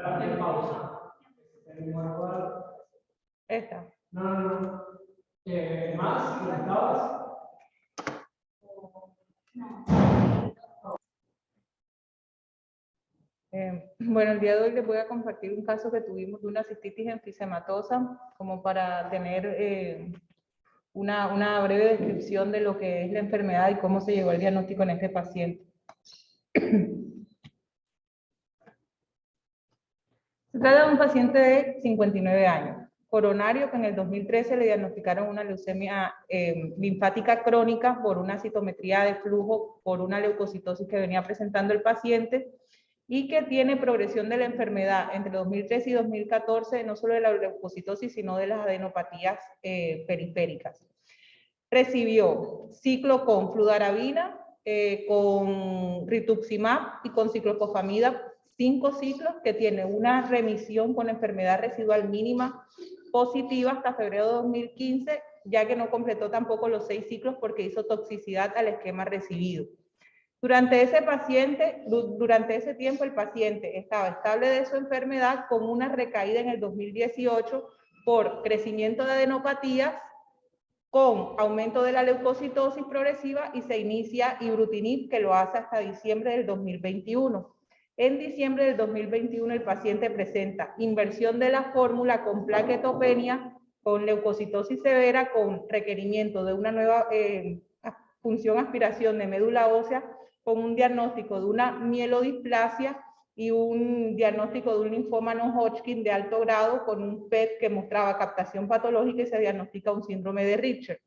Dale pausa. Esta. No. ¿Más? ¿Preguntabas? Bueno, el día de hoy les voy a compartir un caso que tuvimos de una cistitis enfisematosa, como para tener una breve descripción de lo que es la enfermedad y cómo se llegó al diagnóstico en este paciente. Se trata de un paciente de 59 años, coronario, que en el 2013 le diagnosticaron una leucemia linfática crónica por una citometría de flujo, por una leucocitosis que venía presentando el paciente, y que tiene progresión de la enfermedad entre 2013 y 2014, no solo de la leucocitosis, sino de las adenopatías periféricas. Recibió ciclo con fludarabina, con rituximab y con ciclophosphamida, 5 ciclos, que tiene una remisión con enfermedad residual mínima positiva hasta febrero de 2015, ya que no completó tampoco los 6 ciclos porque hizo toxicidad al esquema recibido. Durante ese tiempo el paciente estaba estable de su enfermedad, con una recaída en el 2018 por crecimiento de adenopatías, con aumento de la leucocitosis progresiva, y se inicia ibrutinib, que lo hace hasta diciembre del 2021. En diciembre del 2021 el paciente presenta inversión de la fórmula con plaquetopenia, con leucocitosis severa, con requerimiento de una nueva función aspiración de médula ósea, con un diagnóstico de una mielodisplasia y un diagnóstico de un linfoma no Hodgkin de alto grado, con un PET que mostraba captación patológica, y se diagnostica un síndrome de Richter.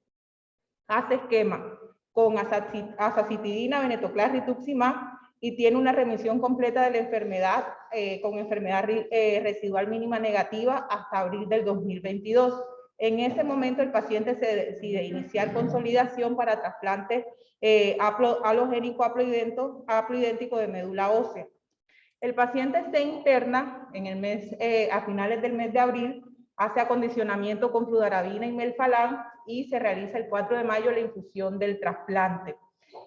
Hace esquema con azacitidina, venetoclax, rituximab, y tiene una remisión completa de la enfermedad, con enfermedad residual mínima negativa hasta abril del 2022. En ese momento el paciente se decide iniciar consolidación para trasplante alogénico haploidéntico de médula ósea. El paciente se interna en el a finales del mes de abril, hace acondicionamiento con fludarabina y melphalan, y se realiza el 4 de mayo la infusión del trasplante.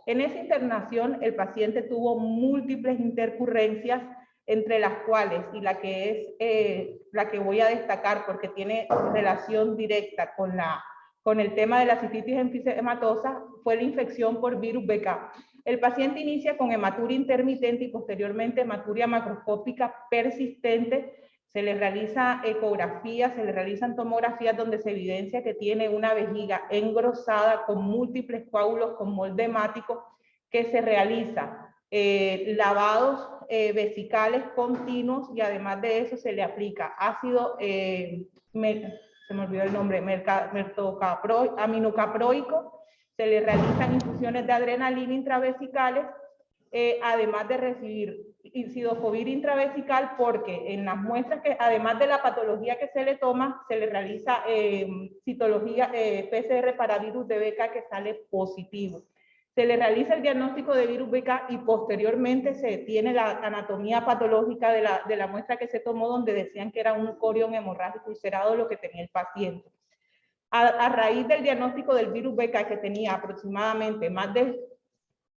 En esa internación el paciente tuvo múltiples intercurrencias, entre las cuales, y la que es la que voy a destacar porque tiene relación directa con el tema de la cistitis enfisematosa, fue la infección por virus BK. El paciente inicia con hematuria intermitente y posteriormente hematuria macroscópica persistente. Se le realiza ecografía, se le realizan tomografías donde se evidencia que tiene una vejiga engrosada con múltiples coágulos con molde hemático, que se realiza lavados vesicales continuos, y además de eso se le aplica ácido, se me olvidó el nombre, aminocaproico. Se le realizan infusiones de adrenalina intravesicales, además de recibir cidofovir intravesical, porque en las muestras que, además de la patología que se le toma, se le realiza citología PCR para virus de BK, que sale positivo. Se le realiza el diagnóstico de virus BK y posteriormente se tiene la anatomía patológica de la muestra que se tomó, donde decían que era un corión hemorrágico ulcerado lo que tenía el paciente. A raíz del diagnóstico del virus BK, que tenía aproximadamente más de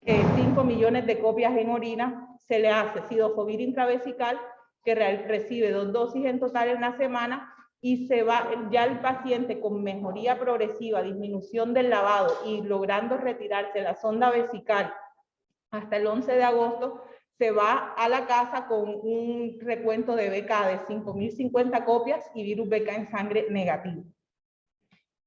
5 millones de copias en orina, se le hace cidofovir intravesical, que recibe 2 dosis en total en una semana, y se va ya el paciente con mejoría progresiva, disminución del lavado y logrando retirarse la sonda vesical hasta el 11 de agosto, se va a la casa con un recuento de BK de 5.050 copias y virus BK en sangre negativo.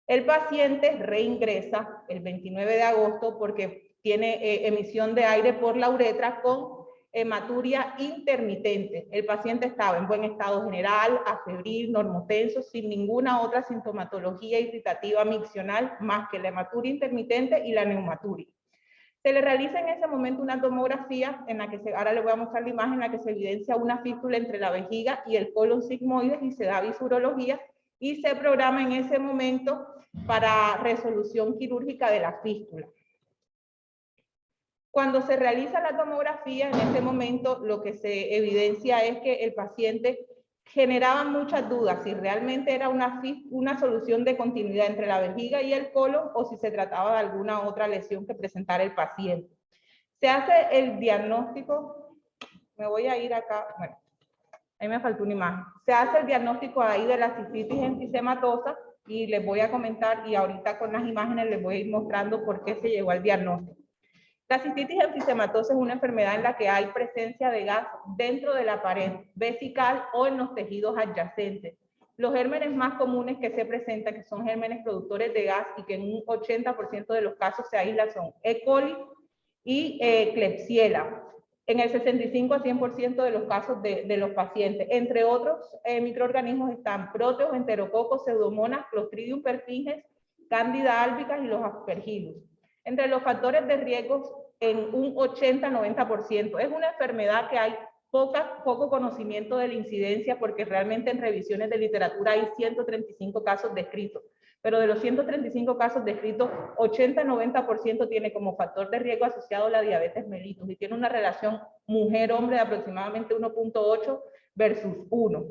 El paciente reingresa el 29 de agosto porque tiene emisión de aire por la uretra con hematuria intermitente. El paciente estaba en buen estado general, afebril, normotenso, sin ninguna otra sintomatología irritativa miccional más que la hematuria intermitente y la neumaturia. Se le realiza en ese momento una tomografía en la que ahora le voy a mostrar la imagen, en la que se evidencia una fístula entre la vejiga y el colon sigmoides, y se da visurología, y se programa en ese momento para resolución quirúrgica de la fístula. Cuando se realiza la tomografía, en ese momento lo que se evidencia es que el paciente generaba muchas dudas si realmente era una solución de continuidad entre la vejiga y el colon, o si se trataba de alguna otra lesión que presentara el paciente. Se hace el diagnóstico, me voy a ir acá, bueno, Ahí me faltó una imagen. Se hace el diagnóstico ahí de la cistitis enfisematosa y les voy a comentar, y ahorita con las imágenes les voy a ir mostrando por qué se llegó al diagnóstico. La cistitis enfisematosa es una enfermedad en la que hay presencia de gas dentro de la pared vesical o en los tejidos adyacentes. Los gérmenes más comunes que se presentan, que son gérmenes productores de gas y que en un 80% de los casos se aíslan, son E. coli y Klebsiella, en el 65 a 100% de los casos de los pacientes. Entre otros microorganismos están proteos, enterococos, pseudomonas, Clostridium perfringens, Candida albicans y los aspergillus. Entre los factores de riesgo, en un 80-90%. Es una enfermedad que hay poco conocimiento de la incidencia, porque realmente en revisiones de literatura hay 135 casos descritos, pero de los 135 casos descritos, 80-90% tiene como factor de riesgo asociado la diabetes mellitus y tiene una relación mujer-hombre de aproximadamente 1.8 versus 1.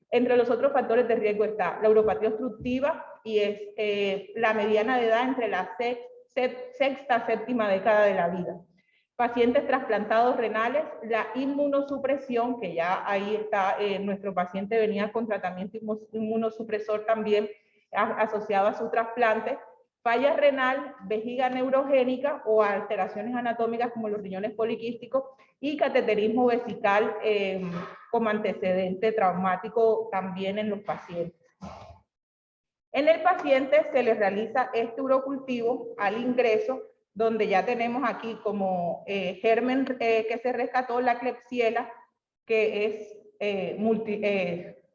Entre los otros factores de riesgo está la uropatía obstructiva, y es la mediana de edad entre la sexta, séptima década de la vida. Pacientes trasplantados renales, la inmunosupresión, que ya ahí está, nuestro paciente venía con tratamiento inmunosupresor también asociado a su trasplante, falla renal, vejiga neurogénica o alteraciones anatómicas como los riñones poliquísticos, y cateterismo vesical como antecedente traumático también en los pacientes. En el paciente se le realiza este urocultivo al ingreso, donde ya tenemos aquí como germen que se rescató, la Klebsiella, que es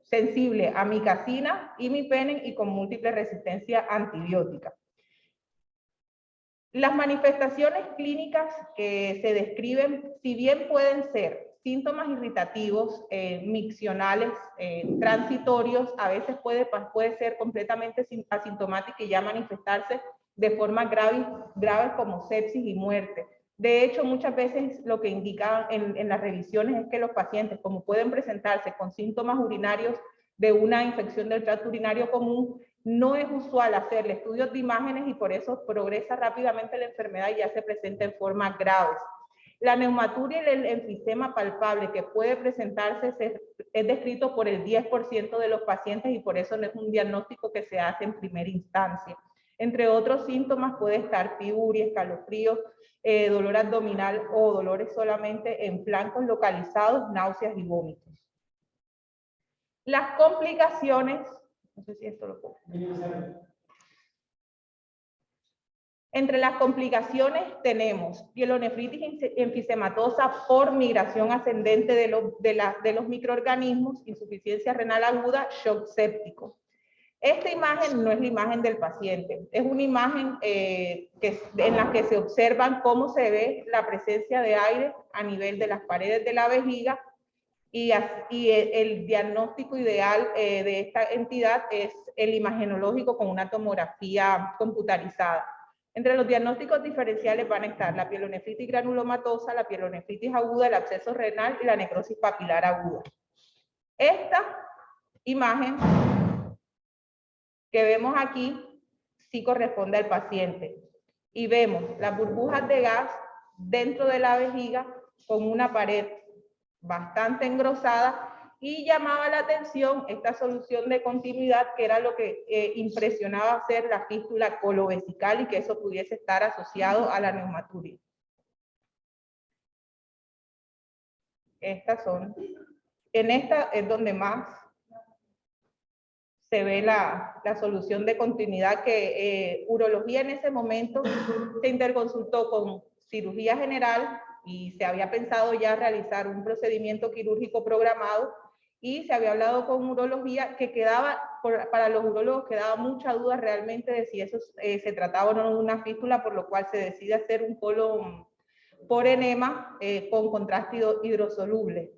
sensible a micacina, imipenem y con múltiple resistencia antibiótica. Las manifestaciones clínicas que se describen, si bien pueden ser síntomas irritativos, miccionales, transitorios, a veces puede ser completamente asintomática y ya manifestarse de forma graves como sepsis y muerte. De hecho, muchas veces lo que indican en las revisiones es que los pacientes, como pueden presentarse con síntomas urinarios de una infección del tracto urinario común, no es usual hacerle estudios de imágenes y por eso progresa rápidamente la enfermedad y ya se presenta en formas graves. La neumaturia y el enfisema palpable que puede presentarse es descrito por el 10% de los pacientes y por eso no es un diagnóstico que se hace en primera instancia. Entre otros síntomas puede estar fiebre, escalofríos, dolor abdominal o dolores solamente en flancos localizados, náuseas y vómitos. Las complicaciones, no sé si esto lo puedo. Entre las complicaciones tenemos pielonefritis enfisematosa por migración ascendente de los microorganismos, insuficiencia renal aguda, shock séptico. Esta imagen no es la imagen del paciente, es una imagen en la que se observan cómo se ve la presencia de aire a nivel de las paredes de la vejiga, y el diagnóstico ideal de esta entidad es el imagenológico con una tomografía computarizada. Entre los diagnósticos diferenciales van a estar la pielonefritis granulomatosa, la pielonefritis aguda, el absceso renal y la necrosis papilar aguda. Esta imagen que vemos aquí sí corresponde al paciente. Y vemos las burbujas de gas dentro de la vejiga con una pared bastante engrosada, y llamaba la atención esta solución de continuidad, que era lo que impresionaba ser la fístula colovesical y que eso pudiese estar asociado a la neumaturia. Estas son, en esta es donde más se ve la solución de continuidad, que urología en ese momento se interconsultó con cirugía general y se había pensado ya realizar un procedimiento quirúrgico programado, y se había hablado con urología que quedaba, para los urólogos quedaba mucha duda realmente de si eso se trataba o no de una fístula, por lo cual se decide hacer un colon por enema con contraste hidrosoluble.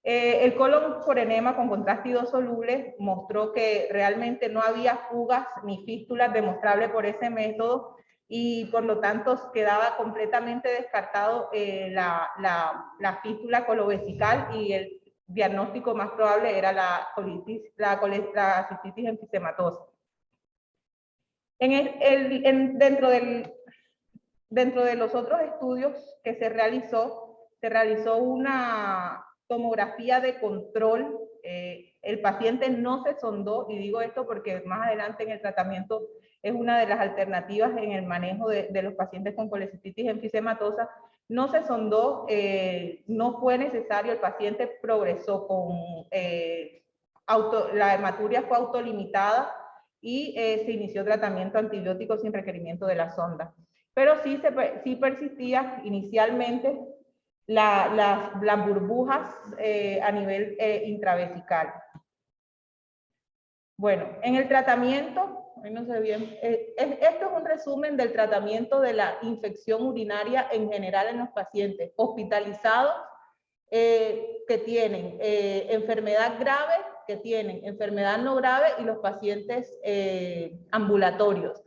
El colon por enema con contraste hidrosoluble mostró que realmente no había fugas ni fístulas demostrables por ese método, y por lo tanto quedaba completamente descartado la fístula colovesical, y el diagnóstico más probable era la cistitis enfisematosa. Dentro de los otros estudios que se realizó, se realizó una tomografía de control. El paciente no se sondó, y digo esto porque más adelante en el tratamiento es una de las alternativas en el manejo de los pacientes con colecistitis enfisematosa. No se sondó, no fue necesario, el paciente progresó con la hematuria fue autolimitada y se inició tratamiento antibiótico sin requerimiento de la sonda. Pero sí persistía inicialmente las burbujas a nivel intravesical. Bueno, en el tratamiento, no sé bien, esto es un resumen del tratamiento de la infección urinaria en general en los pacientes hospitalizados que tienen enfermedad grave, que tienen enfermedad no grave, y los pacientes ambulatorios.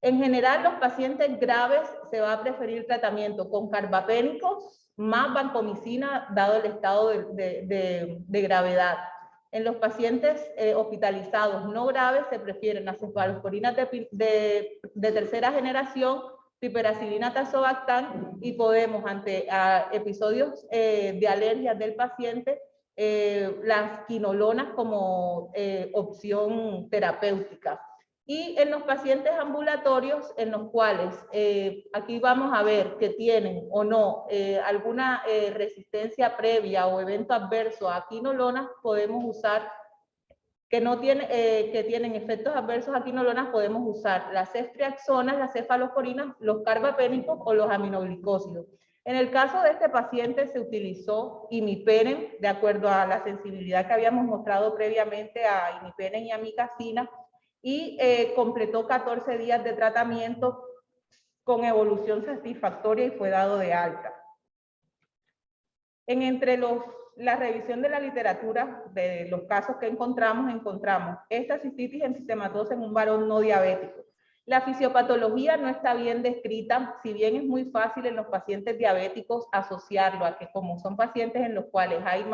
En general, los pacientes graves se va a preferir tratamiento con carbapénicos más vancomicina, dado el estado de gravedad. En los pacientes hospitalizados no graves se prefieren las cefalosporinas de tercera generación, piperacilina tazobactam, y podemos, ante episodios de alergias del paciente, las quinolonas como opción terapéutica. Y en los pacientes ambulatorios, en los cuales aquí vamos a ver que tienen o no alguna resistencia previa o evento adverso a quinolonas, podemos usar, que tienen efectos adversos a quinolonas, podemos usar las ceftriaxonas, las cefalosporinas, los carbapénicos o los aminoglicósidos. En el caso de este paciente se utilizó imipenem, de acuerdo a la sensibilidad que habíamos mostrado previamente a imipenem y amicacina, y completó 14 días de tratamiento con evolución satisfactoria y fue dado de alta. Entre la revisión de la literatura de los casos que encontramos esta cistitis enfisematosa en un varón no diabético. La fisiopatología no está bien descrita, si bien es muy fácil en los pacientes diabéticos asociarlo a que, como son pacientes en los cuales hay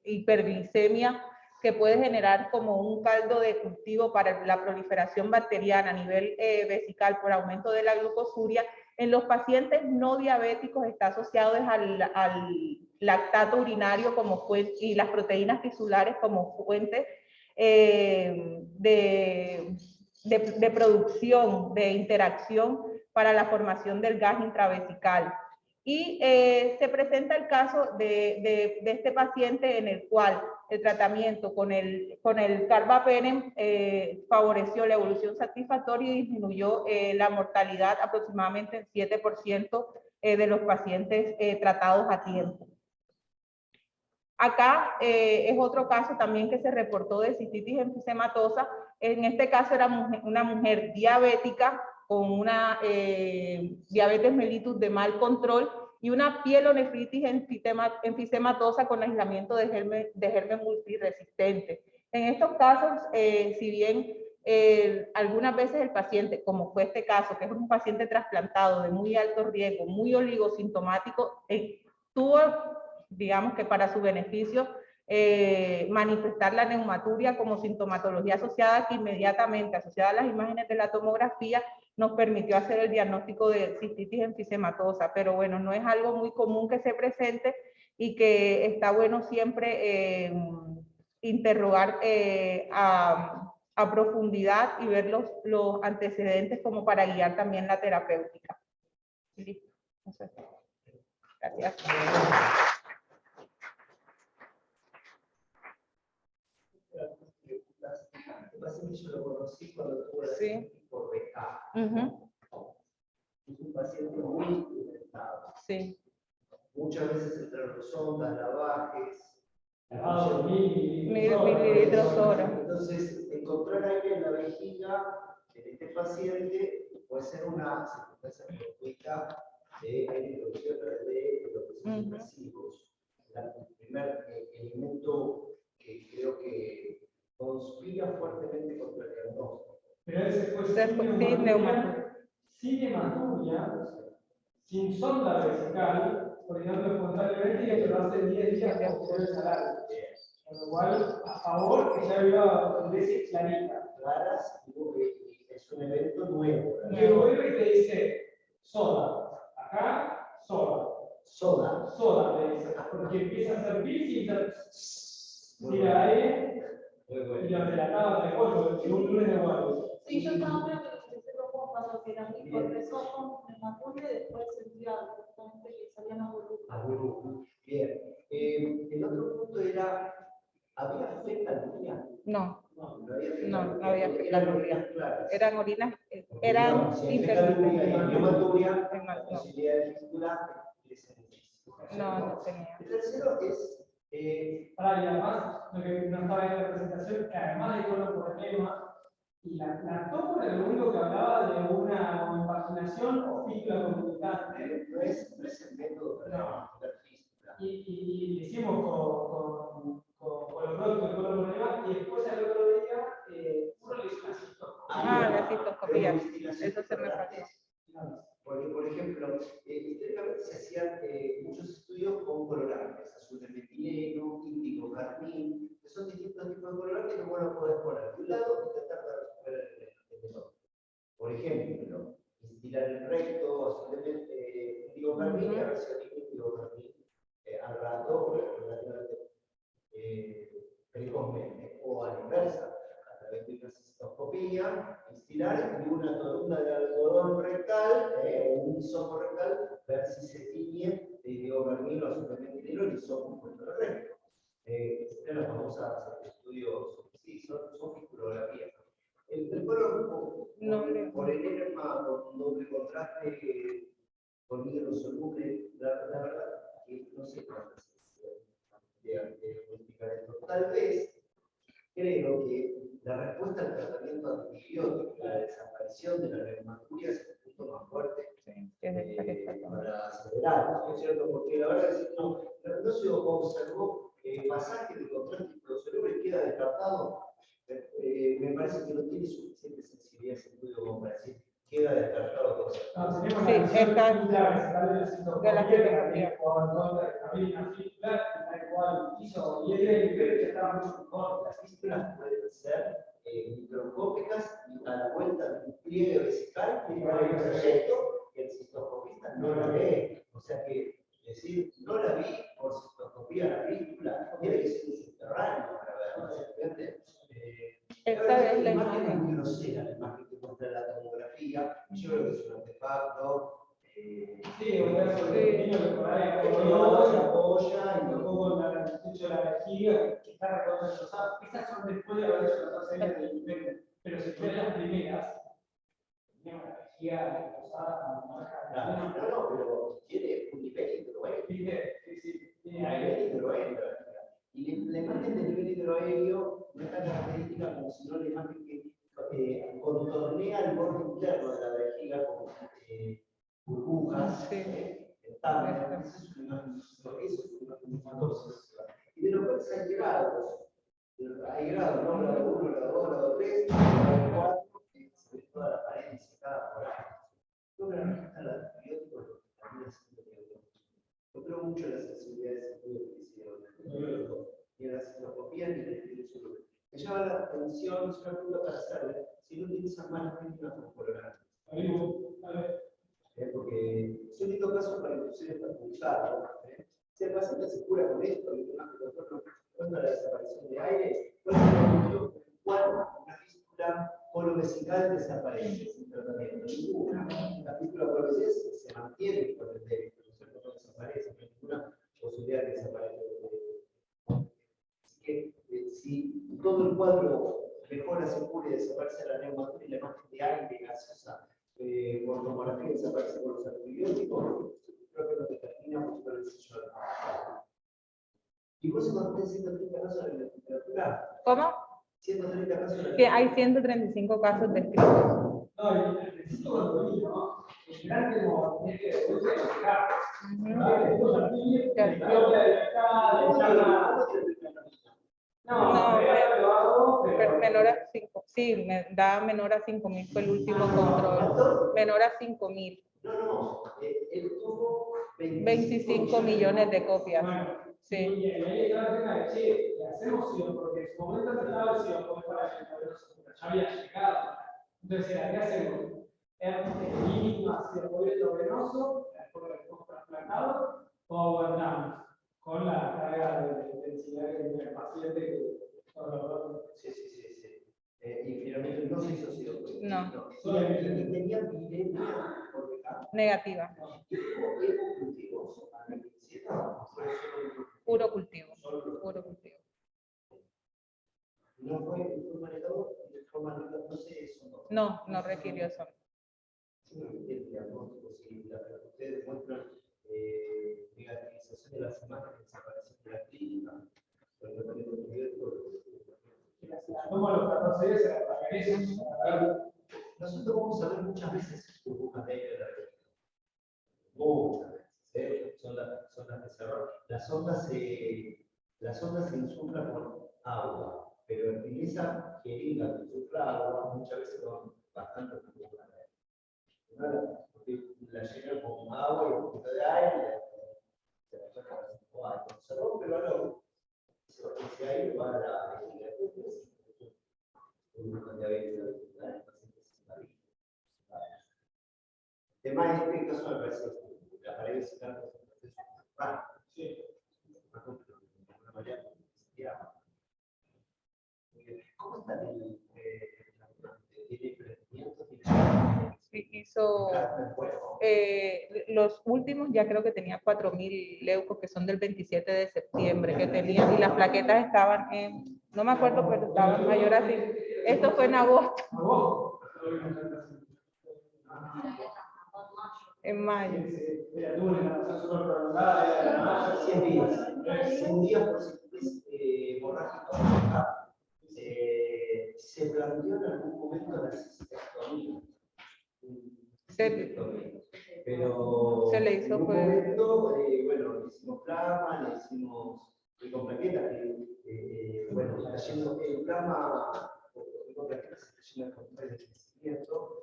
hiperglicemia, que puede generar como un caldo de cultivo para la proliferación bacteriana a nivel vesical por aumento de la glucosuria. En los pacientes no diabéticos está asociado al lactato urinario como fuente, y las proteínas tisulares como fuente de producción, de interacción para la formación del gas intravesical. Y se presenta el caso de este paciente en el cual el tratamiento con el carbapenem favoreció la evolución satisfactoria y disminuyó la mortalidad aproximadamente en 7% de los pacientes tratados a tiempo. Acá es otro caso también que se reportó de cistitis enfisematosa. En este caso era una mujer diabética con una diabetes mellitus de mal control y una pielonefritis enfisematosa con aislamiento de germen multiresistente. En estos casos, si bien algunas veces el paciente, como fue este caso, que es un paciente trasplantado de muy alto riesgo, muy oligosintomático, tuvo, digamos que para su beneficio, manifestar la neumaturia como sintomatología asociada, que inmediatamente, asociada a las imágenes de la tomografía, nos permitió hacer el diagnóstico de cistitis enfisematosa. Pero bueno, no es algo muy común que se presente y que está bueno siempre interrogar a profundidad y ver los antecedentes como para guiar también la terapéutica. Listo. Gracias. Yo lo conocí cuando tuve la cistitis por BK. Es un paciente muy instrumentado. Sí. Muchas veces entre los sondas, lavajes, mililitros hora. Entonces, encontrar aire en la vejiga en este paciente puede ser una circunstancia fortuita de introducción de los procesos invasivos. El primer elemento que creo que conspira fuertemente contra el diagnóstico. Pero ese fue sin hematuria, sin sonda vesical, originando espontáneamente y que lo hace 10 días posterior al salario. Con lo cual, a favor, que ya había tendencias claritas. Claras, digo que es un evento nuevo. Y vuelve y te dice, soda. Acá, soda. Soda. Soda. porque empieza a hacer pis y tira aire y lo relataba de polvo, en un lunes de guardia. Sí, yo estaba hablando de que se lo pasó, que era mi profesor con hematoma y después sentía justamente que salían las burbujas. Bien. El otro punto era, ¿había fecalurina? No, No había no había Eran fecalurina. orinas claras. Eran orinas, Porque, eran digamos, si hay fecalurina y hematuria, la no, posibilidad de fístula es no tenía. El tercero es Ahora, y además, lo que no estaba en la presentación, que además de colon por edema, y la tómbola lo único que hablaba de una impaginación o fístula comunicante. no es el método para ver fístula. Y lo hicimos con los productos de colon por edema, y después al otro día, uno le hizo una cistoscopia. La cistoscopía, eso se me faltó. Porque, por ejemplo, históricamente se hacían muchos estudios con colorantes, azul de metileno, índigo, carmín, que son distintos tipos de colorantes que vos los podés poner de un lado y tratar de recuperar el otro. Por ejemplo, instilar el recto, azul de índigo, carmín, y a ver si hay índigo, carmín al rato, relativamente precozmente, o a la inversa, a través de una cistoscopía, instilar y una torunda de algodón rectal, un hisopo rectal, ver si se tiñe de índigo-carmín o azul y el hisopo por el recto. Son las famosas estudios, sí, son figurografías. El color por el enema con doble contraste con hidrosoluble, la verdad que no sé cuántas de modificar esto. Tal vez creo que la respuesta al tratamiento antibiótico, la desaparición de la reumaturia es el punto más fuerte para acelerar, ¿no es cierto? Porque la verdad es que no se observó pasaje de contraste hidrosoluble queda descartado. Me parece que no tiene suficiente sensibilidad ese estudio como para decir queda descartado todo eso. No, tenemos la visión intravegetal de la cistoscopia, cuando abrir una fístula, tal cual hizo, y él estaba mucho mejor. Las fístulas pueden ser microscópicas y a la vuelta de un pliegue vesical y para el proyecto que el cistoscopista no la ve. O sea que decir, no la vi por cistoscopía la fístula, tiene que ser un subterráneo para verla, ¿se entiende? Esta es la imagen imagen. muy grosera, la imagen que muestra la tomografía, yo creo que es un artefacto. Sí, un caso de niño que por ahí se apoya y tocó con el techo de la vejiga, que está recorriendo los ojos. Estas son después de haber hecho las 2 series del infecto. Pero si ves las primeras, tenía una vejiga rosada, no, pero tiene un nivel hidroaéreo. Sí, Tiene nivel hidroaéreo. Y la imagen del nivel hidroaéreo no es tan característica como si no la imagen que contornea el borde interno de la vejiga con burbujas. Eso es una imagen famosa. Y de los cuales hay grados. Hay grados, ¿no? Grado 1, grado 2, grado 3, grado 4, que se ve toda la pared disecada por ahí. Yo creo que la respuesta al antibiótico es lo que termina siendo biológico. Yo creo mucho en la sensibilidad de ese estudio que hicieron, ni en la cistoscopía ni en el estudio soluble. Me llama la atención, es una pregunta para hacerle, si no utilizan más las víctimas como colorantes. Porque es un lindo caso para inducciones perjudicadas. Si el paciente se cura con esto, y además que el doctor cuenta la desaparición de aire, puede ser un motivo por el cual una fístula colovesical desaparece sin tratamiento. Ninguna. La fístula colovesical se mantiene con el débito, no desaparece, no hay ninguna posibilidad de desaparecer. Así que si todo el cuadro mejora, se cura y desaparece la neumaturia y la imagen de aire gaseosa, por tomografía desaparece con los antibióticos, creo que lo que termina por el sello de la. ¿Y vos encontraste 130 casos de la literatura? ¿Cómo? 130 casos de la Que hay 135 casos descritos. No, y necesito cuando vi, ¿no? El grande como tiene que llegar. Menor a 5, sí, me da menor a 5.000, fue el último control. Menor a 5.000. No, él tuvo 25 millones de copias. Sí. Y ahí está el tema de, che, le hacemos SIO, porque en su momento trataba el SIO, como para que ya había llegado. Entonces, ¿qué hacemos? ¿Es mínimo hacia el boleto venoso, después del trasplantado, o aguantamos? Con paciente que... Sí, sí, sí, sí. Y finalmente no se hizo cirugía. No. Y tenía viremia orgánica. Negativa. Cultivos. Puro cultivo. Puro cultivo. No fue manejado de forma no sé eso. No, no requirió eso. Sí, el diagnóstico, sí, ustedes muestran negativización de las imágenes, desaparición de la clínica. Como los 14 días se aparece. Nosotros vamos a ver muchas veces burbujas de aire de la región. Muchas veces. Son las de cerrar. Las ondas se insuflan con agua, pero en esa jeringa que insufla agua, muchas veces son bastante burbujas de aire. Porque la llenan con agua y un poquito de aire, se rompe el balón, ese aire va a la jeringa. El tema es que en caso de parece la pared se da sí. ¿Cómo está el emprendimiento? Sí, hizo los últimos, ya creo que tenía 4.000 leucos, que son del 27 de septiembre, que tenían, y las plaquetas estaban en, no me acuerdo, pero estaban mayor así. Esto fue en agosto. En mayo. 100 días. 100 días por ciclis hemorrágico. Se planteó en algún momento la cistectomía. Pero se le hizo en un fue... momento, bueno, le hicimos plasma, le hicimos con plaquetas, bueno, está yendo el plasma, con plaquetas se está yendo con de crecimiento,